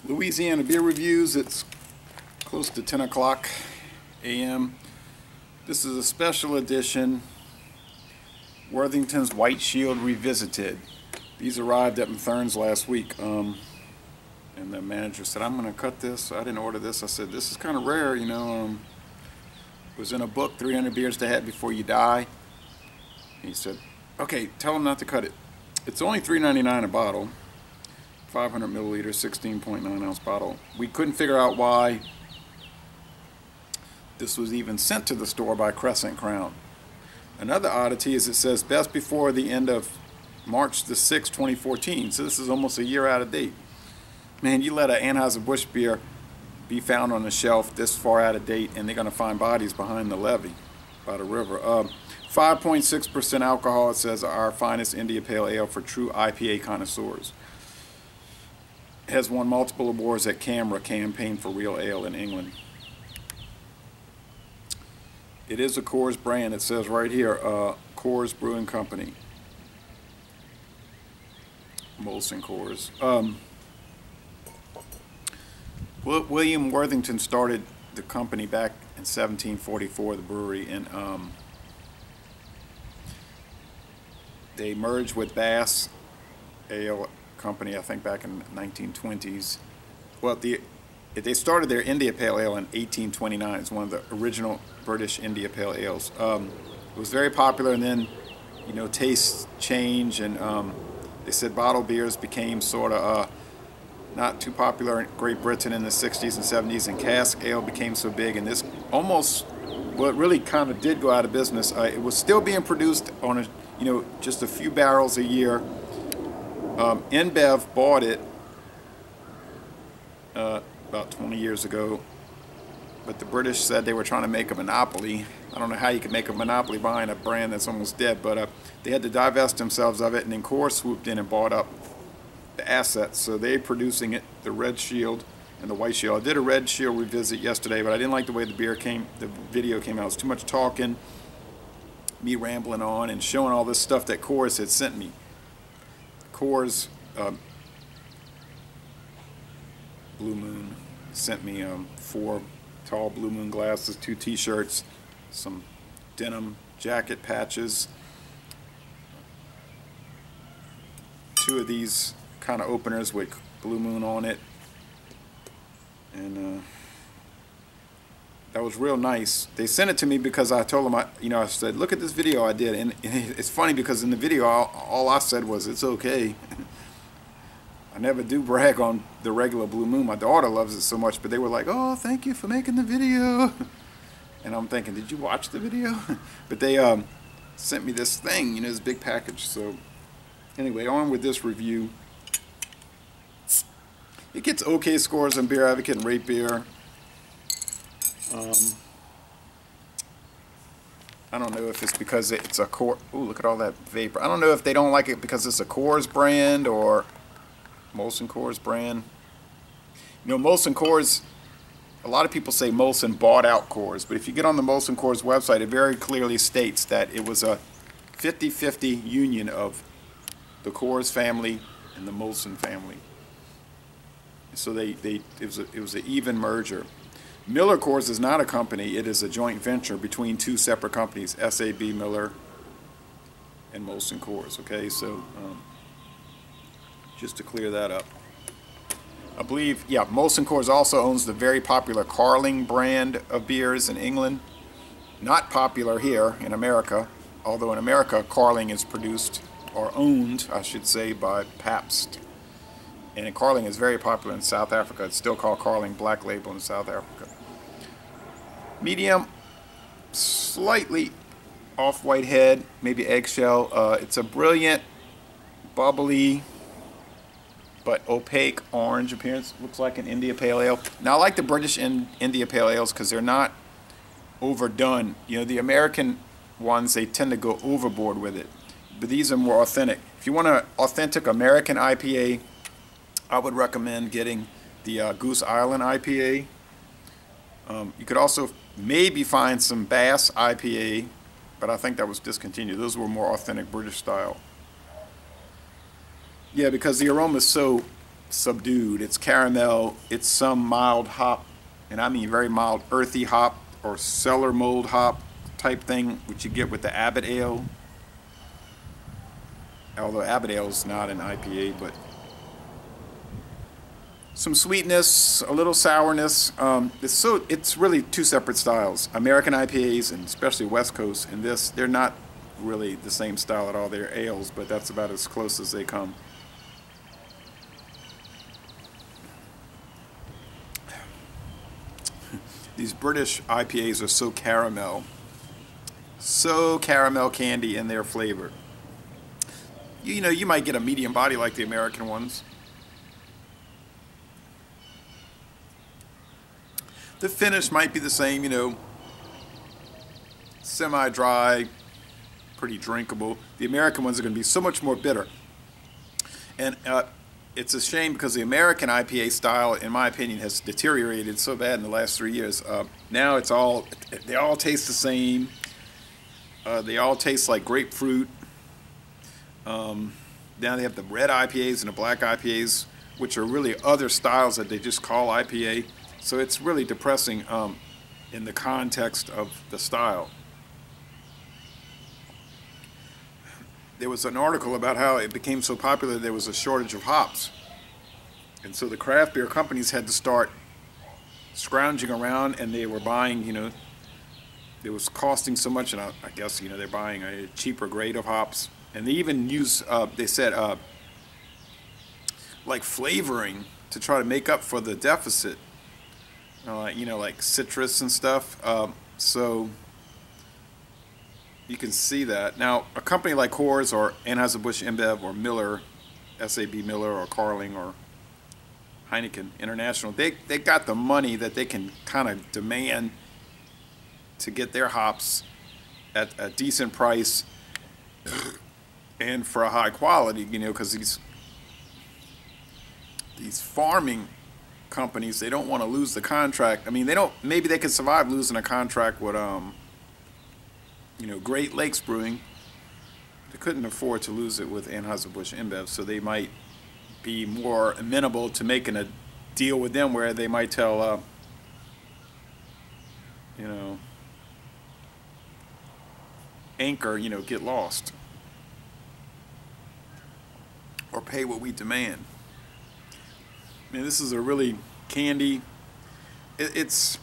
Louisiana beer reviews. It's close to 10 o'clock a.m. This is a special edition, Worthington's White Shield Revisited. These arrived at Matherns last week, and the manager said, "I'm going to cut this." I didn't order this. I said, "This is kind of rare, you know. It was in a book, 300 beers to have before you die." And he said, "Okay, tell him not to cut it." It's only $3.99 a bottle. 500 milliliter, 16.9 ounce bottle. We couldn't figure out why this was even sent to the store by Crescent Crown. Another oddity is it says best before the end of March the 6th, 2014. So this is almost a year out of date. Man, you let an Anheuser-Busch beer be found on the shelf this far out of date, and they're going to find bodies behind the levee by the river. 5.6% alcohol. It says our finest India Pale Ale for true IPA connoisseurs. Has won multiple awards at CAMRA, Campaign for Real Ale, in England. It is a Coors brand. It says right here, Coors Brewing Company. Molson-Coors. William Worthington started the company back in 1744, the brewery, and they merged with Bass Ale Company, I think back in the 1920s. Well, they started their India Pale Ale in 1829. It's one of the original British India Pale Ales. It was very popular, and then, you know, tastes change, and they said bottled beers became sort of not too popular in Great Britain in the 60s and 70s, and cask ale became so big, and this almost, well, it really kind of did go out of business. It was still being produced on a, you know, just a few barrels a year. InBev bought it about 20 years ago, but the British said they were trying to make a monopoly. I don't know how you can make a monopoly buying a brand that's almost dead, but they had to divest themselves of it, and then Coors swooped in and bought up the assets. So they're producing it, the Red Shield and the White Shield. I did a Red Shield revisit yesterday, but I didn't like the way the video came out. It was too much talking, me rambling on and showing all this stuff that Coors had sent me. Coors Blue Moon sent me 4 tall Blue Moon glasses, 2 t-shirts, some denim jacket patches, 2 of these kind of openers with Blue Moon on it, and that was real nice. They sent it to me because I told them, I said, look at this video I did, and it's funny because in the video all I said was it's okay. I never do brag on the regular Blue Moon. My daughter loves it so much, but they were like, "Oh, thank you for making the video." And I'm thinking, did you watch the video? But they sent me this thing, you know, this big package. So anyway, on with this review. It gets okay scores on Beer Advocate and Rate Beer. I don't know if it's because it's a Coors. Ooh, look at all that vapor. I don't know if they don't like it because it's a Coors brand or Molson-Coors brand. You know, Molson-Coors, a lot of people say Molson bought out Coors, but if you get on the Molson-Coors website, it very clearly states that it was a 50-50 union of the Coors family and the Molson family. So it was an even merger. Miller Coors is not a company. It is a joint venture between 2 separate companies, SAB Miller and Molson-Coors. Okay, so just to clear that up. I believe, yeah, Molson-Coors also owns the very popular Carling brand of beers in England. Not popular here in America, although in America Carling is produced, or owned, I should say, by Pabst. And Carling is very popular in South Africa. It's still called Carling Black Label in South Africa. Medium, slightly off-white head, maybe eggshell. It's a brilliant, bubbly, but opaque orange appearance. Looks like an India Pale Ale. Now, I like the British India Pale Ales because they're not overdone. You know, the American ones, they tend to go overboard with it. But these are more authentic. If you want an authentic American IPA, I would recommend getting the Goose Island IPA. You could also maybe find some Bass IPA, but I think that was discontinued. Those were more authentic British style. Yeah, because the aroma is so subdued. It's caramel. It's some mild hop, and I mean very mild, earthy hop or cellar mold hop type thing, which you get with the Abbott Ale. Although Abbott Ale is not an IPA, but some sweetness, a little sourness. It's really two separate styles. American IPAs, and especially West Coast, and this, they're not really the same style at all. They're ales, but that's about as close as they come. These British IPAs are so caramel candy in their flavor. You know, you might get a medium body like the American ones. The finish might be the same, you know, semi-dry, pretty drinkable. The American ones are going to be so much more bitter. And it's a shame because the American IPA style, in my opinion, has deteriorated so bad in the last 3 years. Now they all taste the same. They all taste like grapefruit. Now they have the red IPAs and the black IPAs, which are really other styles that they just call IPA. So it's really depressing in the context of the style. There was an article about how it became so popular there was a shortage of hops. And so the craft beer companies had to start scrounging around, and they were buying, you know, it was costing so much, and I guess, you know, they're buying a cheaper grade of hops. And they even use, they said, like flavoring to try to make up for the deficit. You know, like citrus and stuff. So you can see that. Now, a company like Coors or Anheuser-Busch InBev or Miller, SAB Miller or Carling or Heineken International, they got the money that they can kind of demand to get their hops at a decent price and for a high quality, you know, because these farming companies, they don't want to lose the contract. I mean, they don't, maybe they could survive losing a contract with you know, Great Lakes Brewing. They couldn't afford to lose it with Anheuser-Busch InBev, so they might be more amenable to making a deal with them where they might tell you know, Anchor, you know, get lost or pay what we demand. I mean, this is a really candy. It's,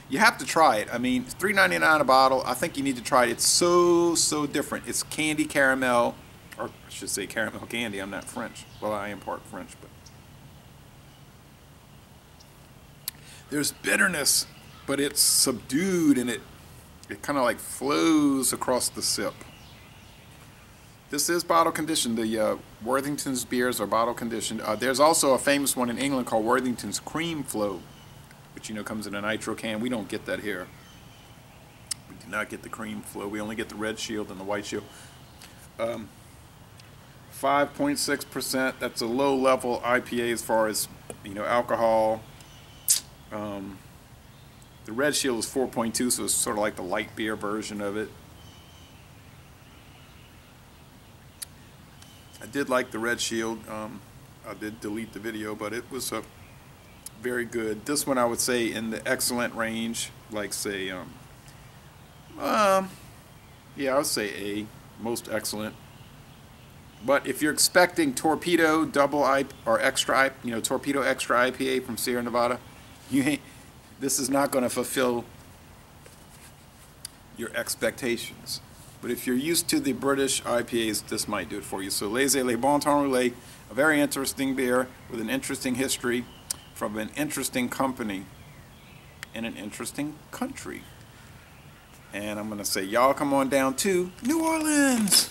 you have to try it. I mean, it's $3.99 a bottle. I think you need to try it. It's so different. It's candy caramel, or I should say caramel candy. I'm not French. Well, I am part French, but there's bitterness, but it's subdued, and it kind of like flows across the sip. This is bottle conditioned. The Worthington's beers are bottle conditioned. There's also a famous one in England called Worthington's Cream Flow, which, you know, comes in a nitro can. We don't get that here. We do not get the Cream Flow. We only get the Red Shield and the White Shield. 5.6%. That's a low level IPA as far as, you know, alcohol. The Red Shield is 4.2, so it's sort of like the light beer version of it. I did like the Red Shield. I did delete the video, but it was very good. This one I would say in the excellent range, like say, yeah, I would say A, most excellent. But if you're expecting Torpedo Double I or Extra, you know, Torpedo Extra IPA from Sierra Nevada, this is not going to fulfill your expectations. But if you're used to the British IPAs, this might do it for you. So Laissez Le Bon Temps Roulé, a very interesting beer with an interesting history from an interesting company in an interesting country. And I'm going to say, y'all come on down to New Orleans.